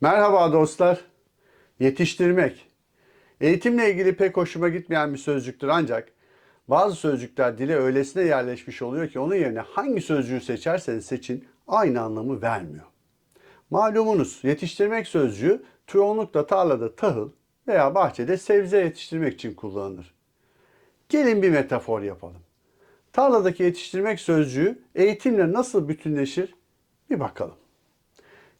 Merhaba dostlar. Yetiştirmek. Eğitimle ilgili pek hoşuma gitmeyen bir sözcüktür ancak bazı sözcükler dile öylesine yerleşmiş oluyor ki onun yerine hangi sözcüğü seçerseniz seçin aynı anlamı vermiyor. Malumunuz yetiştirmek sözcüğü çoğunlukla tarlada tahıl veya bahçede sebze yetiştirmek için kullanılır. Gelin bir metafor yapalım. Tarladaki yetiştirmek sözcüğü eğitimle nasıl bütünleşir bir bakalım.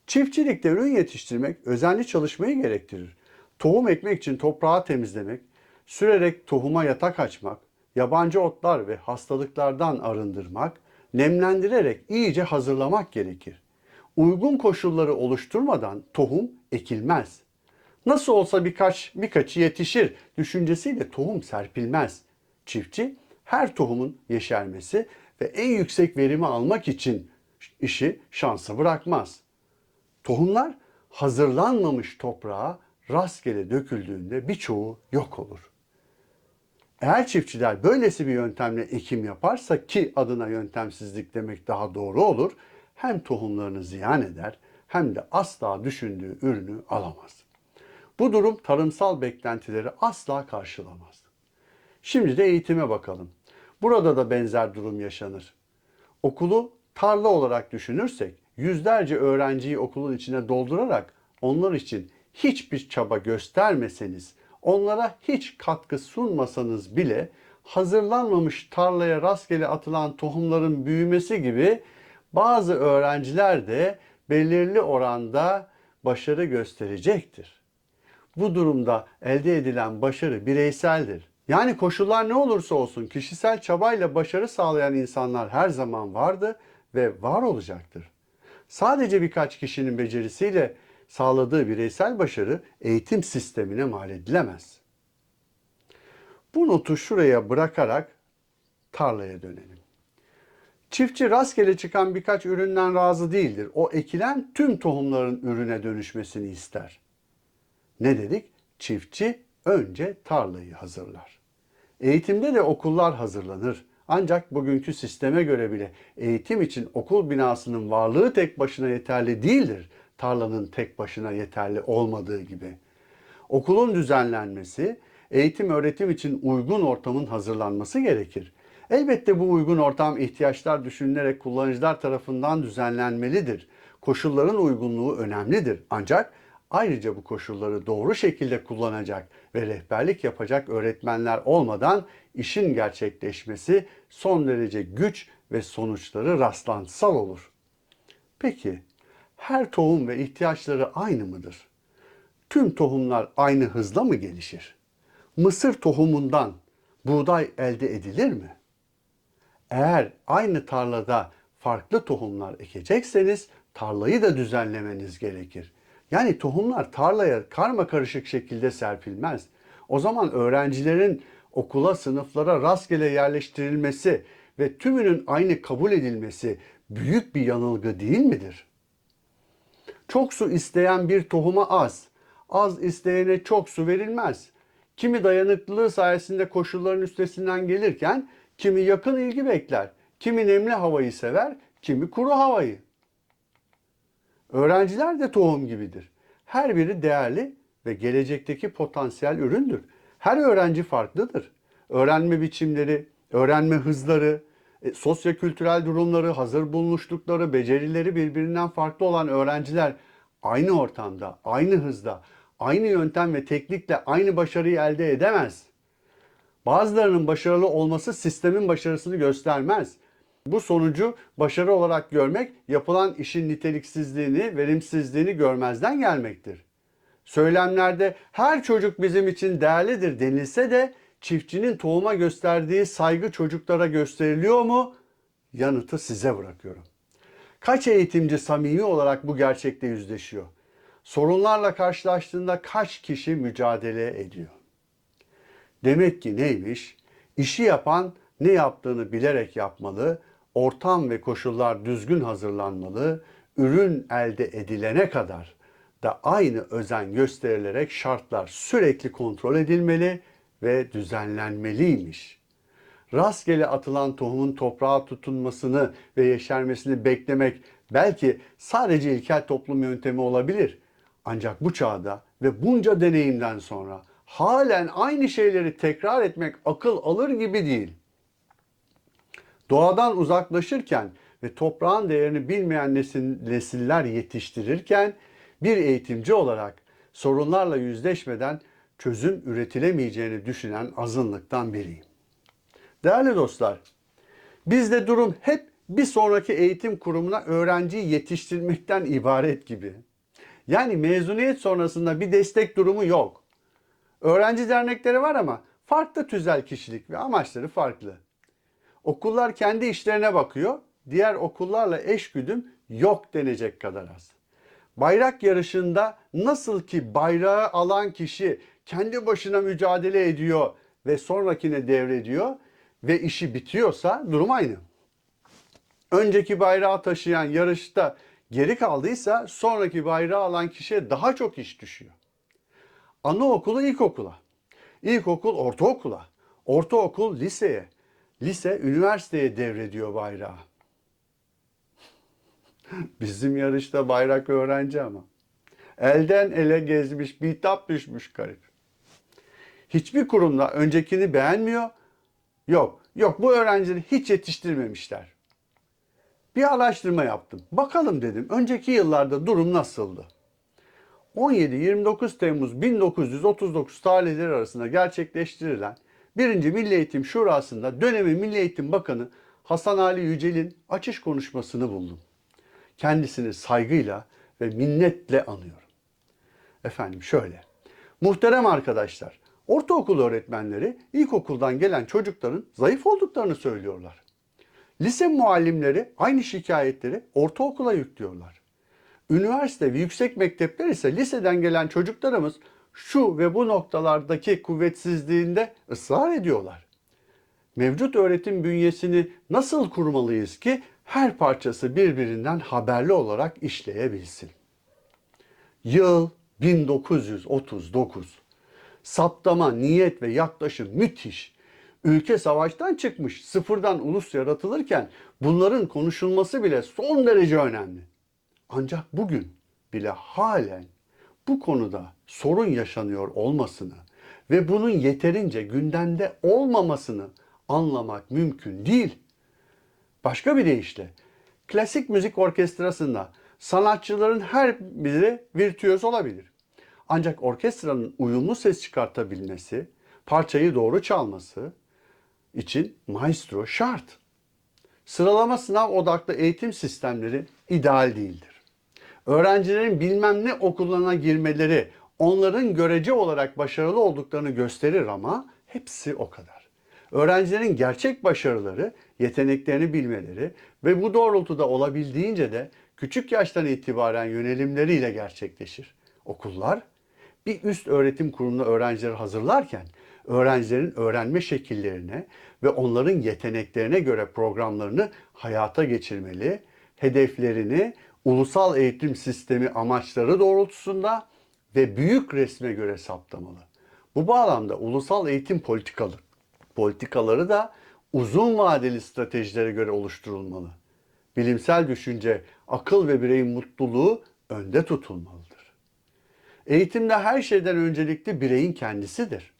Çiftçilikte ürün yetiştirmek özenli çalışmayı gerektirir. Tohum ekmek için toprağı temizlemek, sürerek tohuma yatak açmak, yabancı otlar ve hastalıklardan arındırmak, nemlendirerek iyice hazırlamak gerekir. Uygun koşulları oluşturmadan tohum ekilmez. Nasıl olsa birkaçı yetişir düşüncesiyle tohum serpilmez. Çiftçi her tohumun yeşermesi ve en yüksek verimi almak için işi şansa bırakmaz. Tohumlar hazırlanmamış toprağa rastgele döküldüğünde birçoğu yok olur. Eğer çiftçiler böylesi bir yöntemle ekim yaparsa ki adına yöntemsizlik demek daha doğru olur, hem tohumlarını ziyan eder hem de asla düşündüğü ürünü alamaz. Bu durum tarımsal beklentileri asla karşılamaz. Şimdi de eğitime bakalım. Burada da benzer durum yaşanır. Okulu tarla olarak düşünürsek yüzlerce öğrenciyi okulun içine doldurarak onlar için hiçbir çaba göstermeseniz, onlara hiç katkı sunmasanız bile hazırlanmamış tarlaya rastgele atılan tohumların büyümesi gibi bazı öğrenciler de belirli oranda başarı gösterecektir. Bu durumda elde edilen başarı bireyseldir. Yani koşullar ne olursa olsun kişisel çabayla başarı sağlayan insanlar her zaman vardı ve var olacaktır. Sadece birkaç kişinin becerisiyle sağladığı bireysel başarı eğitim sistemine mal edilemez. Bu notu şuraya bırakarak tarlaya dönelim. Çiftçi rastgele çıkan birkaç üründen razı değildir. O ekilen tüm tohumların ürüne dönüşmesini ister. Ne dedik? Çiftçi önce tarlayı hazırlar. Eğitimde de okullar hazırlanır. Ancak bugünkü sisteme göre bile eğitim için okul binasının varlığı tek başına yeterli değildir. Tarlanın tek başına yeterli olmadığı gibi. Okulun düzenlenmesi, eğitim öğretim için uygun ortamın hazırlanması gerekir. Elbette bu uygun ortam ihtiyaçlar düşünülerek kullanıcılar tarafından düzenlenmelidir. Koşulların uygunluğu önemlidir. Ancak ayrıca bu koşulları doğru şekilde kullanacak ve rehberlik yapacak öğretmenler olmadan işin gerçekleşmesi son derece güç ve sonuçları rastlantısal olur. Peki her tohum ve ihtiyaçları aynı mıdır? Tüm tohumlar aynı hızla mı gelişir? Mısır tohumundan buğday elde edilir mi? Eğer aynı tarlada farklı tohumlar ekecekseniz tarlayı da düzenlemeniz gerekir. Yani tohumlar tarlaya karmakarışık şekilde serpilmez. O zaman öğrencilerin okula, sınıflara rastgele yerleştirilmesi ve tümünün aynı kabul edilmesi büyük bir yanılgı değil midir? Çok su isteyen bir tohuma az isteyene çok su verilmez. Kimi dayanıklılığı sayesinde koşulların üstesinden gelirken kimi yakın ilgi bekler, kimi nemli havayı sever, kimi kuru havayı. Öğrenciler de tohum gibidir. Her biri değerli ve gelecekteki potansiyel üründür. Her öğrenci farklıdır. Öğrenme biçimleri, öğrenme hızları, sosyokültürel durumları, hazır bulmuşlukları, becerileri birbirinden farklı olan öğrenciler aynı ortamda, aynı hızda, aynı yöntem ve teknikle aynı başarıyı elde edemez. Bazılarının başarılı olması sistemin başarısını göstermez. Bu sonucu başarı olarak görmek, yapılan işin niteliksizliğini, verimsizliğini görmezden gelmektir. Söylemlerde her çocuk bizim için değerlidir denilse de çiftçinin tohuma gösterdiği saygı çocuklara gösteriliyor mu? Yanıtı size bırakıyorum. Kaç eğitimci samimi olarak bu gerçekle yüzleşiyor? Sorunlarla karşılaştığında kaç kişi mücadele ediyor? Demek ki neymiş? İşi yapan ne yaptığını bilerek yapmalı, ortam ve koşullar düzgün hazırlanmalı, ürün elde edilene kadar da aynı özen gösterilerek şartlar sürekli kontrol edilmeli ve düzenlenmeliymiş. Rastgele atılan tohumun toprağa tutunmasını ve yeşermesini beklemek belki sadece ilkel toplum yöntemi olabilir. Ancak bu çağda ve bunca deneyimden sonra halen aynı şeyleri tekrar etmek akıl alır gibi değil. Doğadan uzaklaşırken ve toprağın değerini bilmeyen nesiller yetiştirirken bir eğitimci olarak sorunlarla yüzleşmeden çözüm üretilemeyeceğini düşünen azınlıktan biriyim. Değerli dostlar, bizde durum hep bir sonraki eğitim kurumuna öğrenciyi yetiştirmekten ibaret gibi. Yani mezuniyet sonrasında bir destek durumu yok. Öğrenci dernekleri var ama farklı tüzel kişilik ve amaçları farklı. Okullar kendi işlerine bakıyor, diğer okullarla eşgüdüm yok denecek kadar az. Bayrak yarışında nasıl ki bayrağı alan kişi kendi başına mücadele ediyor ve sonrakine devrediyor ve işi bitiyorsa durum aynı. Önceki bayrağı taşıyan yarışta geri kaldıysa sonraki bayrağı alan kişiye daha çok iş düşüyor. Anaokulu ilkokula, ilkokul ortaokula, ortaokul liseye, lise üniversiteye devrediyor bayrağı. Bizim yarışta bayrak öğrenci ama. Elden ele gezmiş, bitap düşmüş garip. Hiçbir kurumda öncekini beğenmiyor. Yok bu öğrencileri hiç yetiştirmemişler. Bir araştırma yaptım. Bakalım dedim önceki yıllarda durum nasıldı? 17-29 Temmuz 1939 tarihleri arasında gerçekleştirilen 1. Milli Eğitim Şurası'nda dönemin Milli Eğitim Bakanı Hasan Ali Yücel'in açış konuşmasını buldum. Kendisini saygıyla ve minnetle anıyorum. Efendim şöyle. Muhterem arkadaşlar, ortaokul öğretmenleri ilkokuldan gelen çocukların zayıf olduklarını söylüyorlar. Lise muallimleri aynı şikayetleri ortaokula yüklüyorlar. Üniversite ve yüksek mektepler ise liseden gelen çocuklarımız şu ve bu noktalardaki kuvvetsizliğinde ısrar ediyorlar. Mevcut öğretim bünyesini nasıl kurmalıyız ki her parçası birbirinden haberli olarak işleyebilsin? Yıl 1939. Saptama, niyet ve yaklaşım müthiş. Ülke savaştan çıkmış, sıfırdan ulus yaratılırken bunların konuşulması bile son derece önemli. Ancak bugün bile halen bu konuda sorun yaşanıyor olmasını ve bunun yeterince gündemde olmamasını anlamak mümkün değil. Başka bir deyişle, klasik müzik orkestrasında sanatçıların her biri virtüöz olabilir. Ancak orkestranın uyumlu ses çıkartabilmesi, parçayı doğru çalması için maestro şart. Sıralama sınav odaklı eğitim sistemleri ideal değildir. Öğrencilerin bilmem ne okullarına girmeleri onların görece olarak başarılı olduklarını gösterir ama hepsi o kadar. Öğrencilerin gerçek başarıları, yeteneklerini bilmeleri ve bu doğrultuda olabildiğince de küçük yaştan itibaren yönelimleriyle gerçekleşir. Okullar bir üst öğretim kurumuna öğrencileri hazırlarken öğrencilerin öğrenme şekillerine ve onların yeteneklerine göre programlarını hayata geçirmeli, hedeflerini ulusal eğitim sistemi amaçları doğrultusunda ve büyük resme göre saptamalı. Bu bağlamda ulusal eğitim politikaları da uzun vadeli stratejilere göre oluşturulmalı. Bilimsel düşünce, akıl ve bireyin mutluluğu önde tutulmalıdır. Eğitimde her şeyden öncelikli bireyin kendisidir.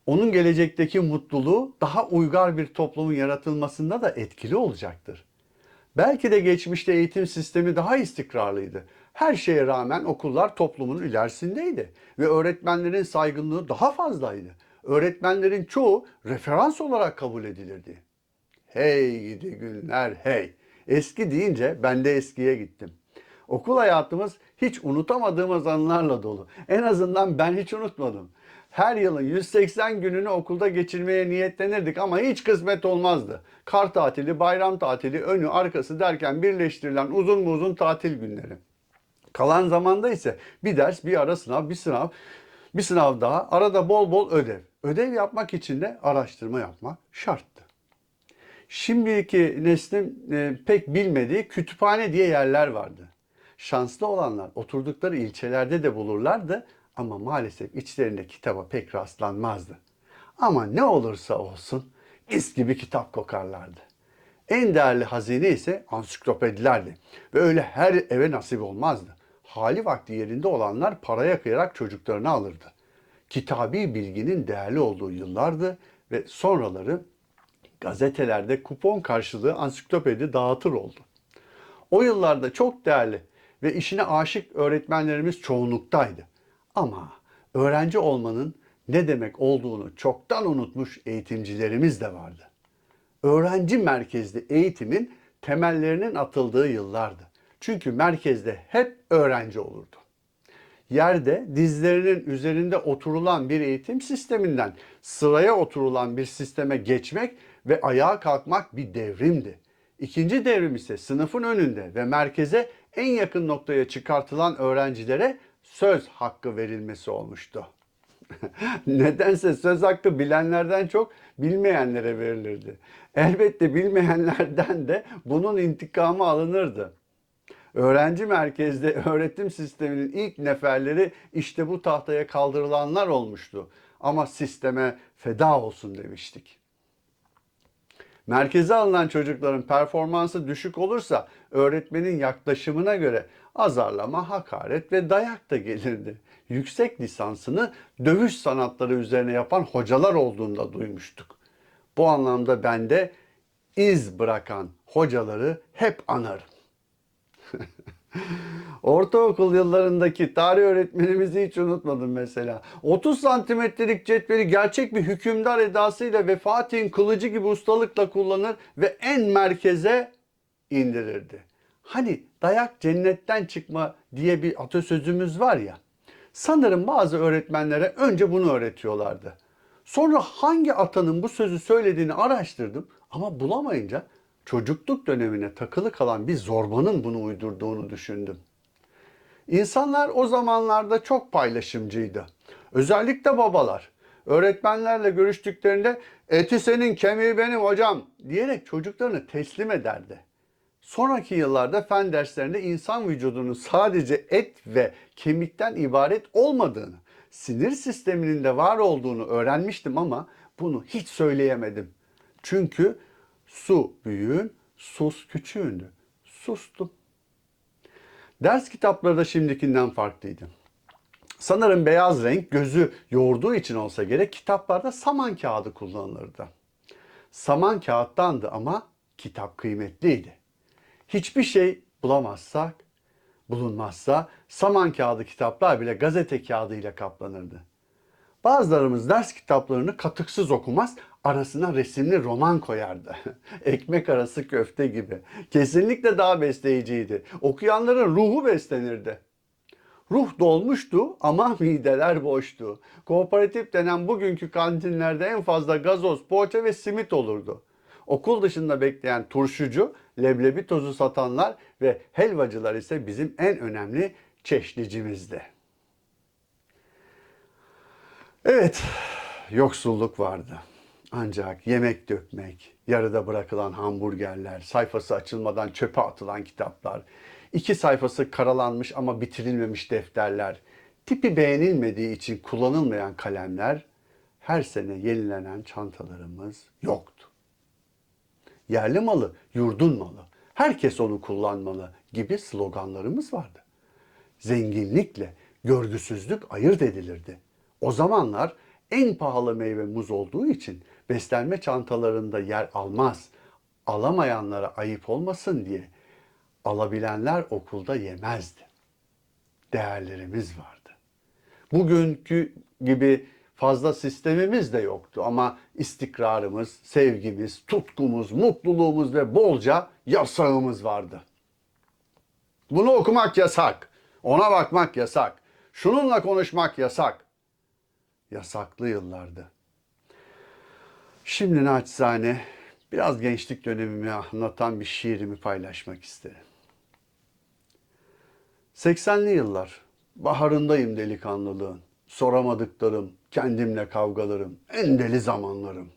Onun gelecekteki mutluluğu daha uygar bir toplumun yaratılmasında da etkili olacaktır. Belki de geçmişte eğitim sistemi daha istikrarlıydı. Her şeye rağmen okullar toplumun ilerisindeydi ve öğretmenlerin saygınlığı daha fazlaydı. Öğretmenlerin çoğu referans olarak kabul edilirdi. Hey gidi günler hey. Eski deyince ben de eskiye gittim. Okul hayatımız hiç unutamadığımız anılarla dolu. En azından ben hiç unutmadım. Her yılın 180 gününü okulda geçirmeye niyetlenirdik ama hiç kısmet olmazdı. Kar tatili, bayram tatili, önü arkası derken birleştirilen uzun tatil günleri. Kalan zamanda ise bir ders, bir ara sınav, bir sınav daha, arada bol bol ödev. Ödev yapmak için de araştırma yapmak şarttı. Şimdiki neslin pek bilmediği kütüphane diye yerler vardı. Şanslı olanlar oturdukları ilçelerde de bulurlardı ama maalesef içlerinde kitaba pek rastlanmazdı. Ama ne olursa olsun mis gibi kitap kokarlardı. En değerli hazine ise ansiklopedilerdi ve öyle her eve nasip olmazdı. hali vakti yerinde olanlar paraya kıyarak çocuklarını alırdı. Kitabi bilginin değerli olduğu yıllardı ve sonraları gazetelerde kupon karşılığı ansiklopedi dağıtır oldu. O yıllarda çok değerli ve işine aşık öğretmenlerimiz çoğunluktaydı. Ama öğrenci olmanın ne demek olduğunu çoktan unutmuş eğitimcilerimiz de vardı. Öğrenci merkezli eğitimin temellerinin atıldığı yıllardı. Çünkü merkezde hep öğrenci olurdu. Yerde dizlerinin üzerinde oturulan bir eğitim sisteminden sıraya oturulan bir sisteme geçmek ve ayağa kalkmak bir devrimdi. İkinci devrim ise sınıfın önünde ve merkeze en yakın noktaya çıkartılan öğrencilere söz hakkı verilmesi olmuştu. Nedense söz hakkı bilenlerden çok bilmeyenlere verilirdi. Elbette bilmeyenlerden de bunun intikamı alınırdı. Öğrenci merkezli öğretim sisteminin ilk neferleri işte bu tahtaya kaldırılanlar olmuştu. Ama sisteme feda olsun demiştik. Merkeze alınan çocukların performansı düşük olursa öğretmenin yaklaşımına göre azarlama, hakaret ve dayak da gelirdi. Yüksek lisansını dövüş sanatları üzerine yapan hocalar olduğunda duymuştuk. Bu anlamda ben de iz bırakan hocaları hep anarım. Ortaokul yıllarındaki tarih öğretmenimizi hiç unutmadım mesela. 30 santimetrelik cetveli gerçek bir hükümdar edasıyla ve Fatih'in kılıcı gibi ustalıkla kullanır ve en merkeze indirirdi. Hani dayak cennetten çıkma diye bir atasözümüz var ya. Sanırım bazı öğretmenlere önce bunu öğretiyorlardı. Sonra hangi atanın bu sözü söylediğini araştırdım ama bulamayınca çocukluk dönemine takılı kalan bir zorbanın bunu uydurduğunu düşündüm. İnsanlar o zamanlarda çok paylaşımcıydı. Özellikle babalar. Öğretmenlerle görüştüklerinde eti senin kemiği benim hocam diyerek çocuklarını teslim ederdi. Sonraki yıllarda fen derslerinde insan vücudunun sadece et ve kemikten ibaret olmadığını, sinir sisteminin de var olduğunu öğrenmiştim ama bunu hiç söyleyemedim. Çünkü su büyüğün, sus küçüğündü. Sustum. Ders kitapları da şimdikinden farklıydı. Sanırım beyaz renk gözü yorduğu için olsa gerek kitaplarda saman kağıdı kullanılırdı. Saman kağıttandı ama kitap kıymetliydi. Hiçbir şey bulunmazsa saman kağıdı kitaplar bile gazete kağıdıyla kaplanırdı. Bazılarımız ders kitaplarını katıksız okumaz, arasına resimli roman koyardı. Ekmek arası köfte gibi. Kesinlikle daha besleyiciydi. Okuyanların ruhu beslenirdi. Ruh dolmuştu ama mideler boştu. Kooperatif denen bugünkü kantinlerde en fazla gazoz, poğaça ve simit olurdu. Okul dışında bekleyen turşucu, leblebi tozu satanlar ve helvacılar ise bizim en önemli çeşnicimizdi. Evet, yoksulluk vardı. Ancak yemek dökmek, yarıda bırakılan hamburgerler, sayfası açılmadan çöpe atılan kitaplar, 2 sayfası karalanmış ama bitirilmemiş defterler, tipi beğenilmediği için kullanılmayan kalemler, her sene yenilenen çantalarımız yoktu. Yerli malı, yurdun malı, herkes onu kullanmalı gibi sloganlarımız vardı. Zenginlikle görgüsüzlük ayırt edilirdi. O zamanlar en pahalı meyve muz olduğu için beslenme çantalarında yer almaz. Alamayanlara ayıp olmasın diye alabilenler okulda yemezdi. Değerlerimiz vardı. Bugünkü gibi fazla sistemimiz de yoktu ama istikrarımız, sevgimiz, tutkumuz, mutluluğumuz ve bolca yasağımız vardı. Bunu okumak yasak. Ona bakmak yasak. Şununla konuşmak yasak. Yasaklı yıllardı. Şimdi naçizane biraz gençlik dönemimi anlatan bir şiirimi paylaşmak isterim. 80'li yıllar. Baharındayım delikanlılığın. Soramadıklarım, kendimle kavgalarım, en deli zamanlarım.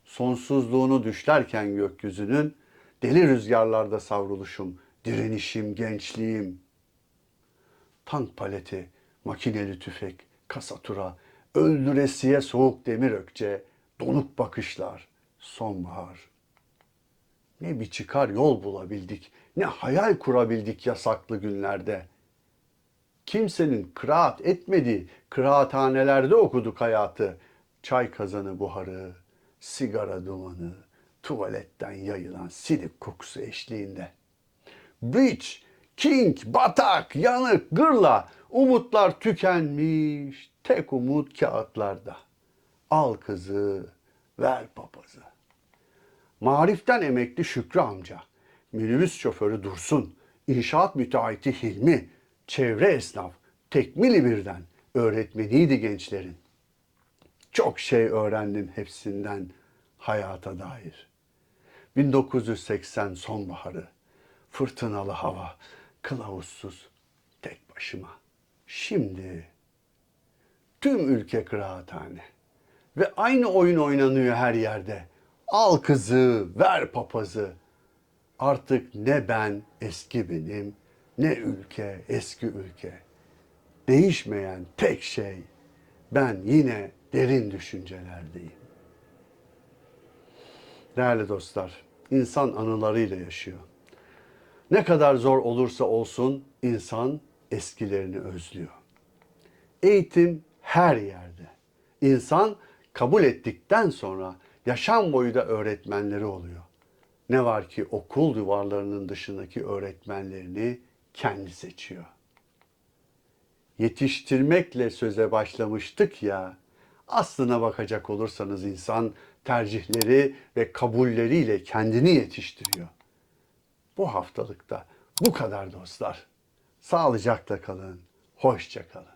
Sonsuzluğunu düşlerken gökyüzünün, deli rüzgarlarda savruluşum, direnişim, gençliğim. Tank paleti, makineli tüfek, kasatura, öldüresiye soğuk demir ökçe, donuk bakışlar, sonbahar. Ne bir çıkar yol bulabildik, ne hayal kurabildik yasaklı günlerde. Kimsenin kıraat etmediği kıraathanelerde okuduk hayatı. Çay kazanı buharı, sigara dumanı, tuvaletten yayılan silik kokusu eşliğinde. Bridge, King, batak, yanık, gırla, umutlar tükenmiş, tek umut kağıtlarda. Al kızı, ver papazı. Marif'ten emekli Şükrü amca, minibüs şoförü Dursun, inşaat müteahhiti Hilmi, çevre esnaf, tekmili birden öğretmeniydi gençlerin. Çok şey öğrendim hepsinden hayata dair. 1980 sonbaharı, fırtınalı hava, kılavuzsuz, tek başıma. Şimdi tüm ülke kıraathane ve aynı oyun oynanıyor her yerde. Al kızı, ver papazı. Artık ne ben eski benim, ne ülke eski ülke. Değişmeyen tek şey, ben yine derin düşüncelerdeyim. Değerli dostlar, insan anılarıyla yaşıyor. Ne kadar zor olursa olsun insan eskilerini özlüyor. Eğitim her yerde. İnsan kabul ettikten sonra yaşam boyu da öğretmenleri oluyor. Ne var ki okul duvarlarının dışındaki öğretmenlerini kendi seçiyor. Yetiştirmekle söze başlamıştık ya, aslına bakacak olursanız insan tercihleri ve kabulleriyle kendini yetiştiriyor. Bu haftalıkta bu kadar dostlar. Sağlıcakla kalın, hoşça kalın.